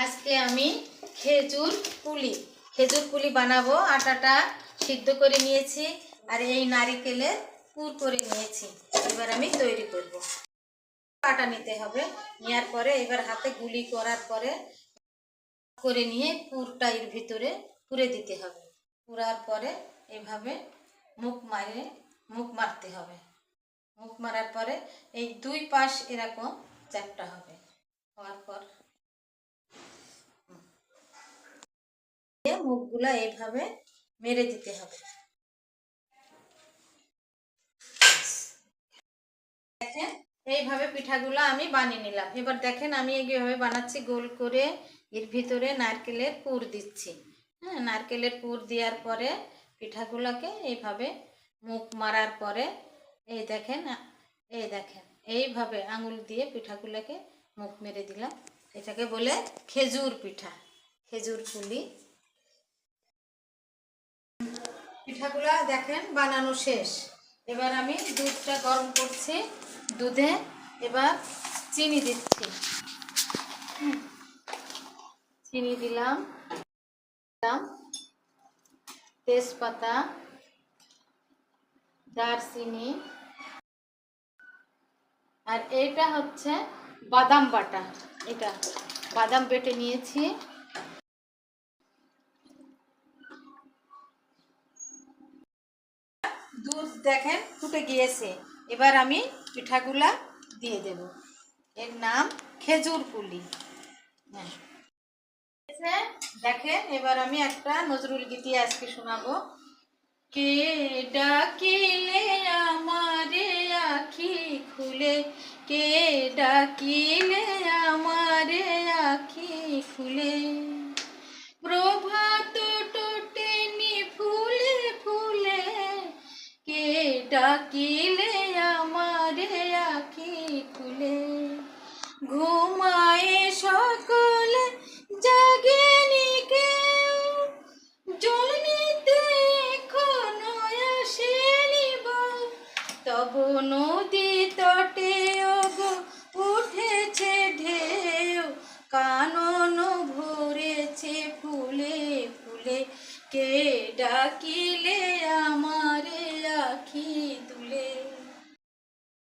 আজকে আমি খেজুর কুলি বানাবো। আটাটা সিদ্ধ করে নিয়েছি আর এই নারকেলের পুর করে নিয়েছি। এবার আমি তৈরি করব। আটা নিতে হবে, নেওয়ার পরে এবার হাতে গুলি করার পরে করে নিয়ে পুরটা এর ভিতরে পুরে দিতে হবে। পুরার পরে এইভাবে মুখ মারতে হবে। মুখ মারার পরে এই দুই পাশ এরকম চ্যাপটা হবে। হওয়ার পর মুখগুলা এইভাবে মেরে দিতে হবে। দেখেন এইভাবে পিঠাগুলো আমি বানিয়ে নিলাম। এবার দেখেন আমি এইভাবে বানাচ্ছি, গোল করে এর ভিতরে নারকেলের পুর দিচ্ছি। হ্যাঁ, নারকেলের পুর দেওয়ার পরে পিঠাগুলোকে এইভাবে মুখ মারার পরে এই দেখেন এইভাবে আঙুল দিয়ে পিঠাগুলোকে মুখ মেরে দিলাম। এটাকে বলে খেজুর পিঠা, খেজুর পুলি। পিঠাগুলা দেখেন বানানো শেষ। এবার আমি দুধটা গরম করছি, দুধে এবার চিনি দিচ্ছি। চিনি দিলাম, তেজপাতা, দারচিনি, আর এটা হচ্ছে বাদাম বাটা। এটা বাদাম বেটে নিয়েছি। দুধ দেখেন ফুটে গিয়েছে। এবার আমি পিঠাগুলা দিয়ে দেব। এর নাম খেজুর পুলি। হ্যাঁ, দেখেন এবার আমি একটা নজরুল গীতি আজকে শোনাবো। কে ডাকিলে আমারে আখি খুলে, কে ডাকিলে আমারে আখি খুলে, প্রভাত টোটেনি ফুলে ফুলে, কে ডাকিলে আমারে আখি খুলে, ঘুমায়ে সকলে জাগেনি কেউ, জল নিতে এখনো আসেনি বউ, তব নদী তটে ওগো উঠেছে ঢেউ, কানন ভরেছে ফুলে ফুলে, কে ডাকি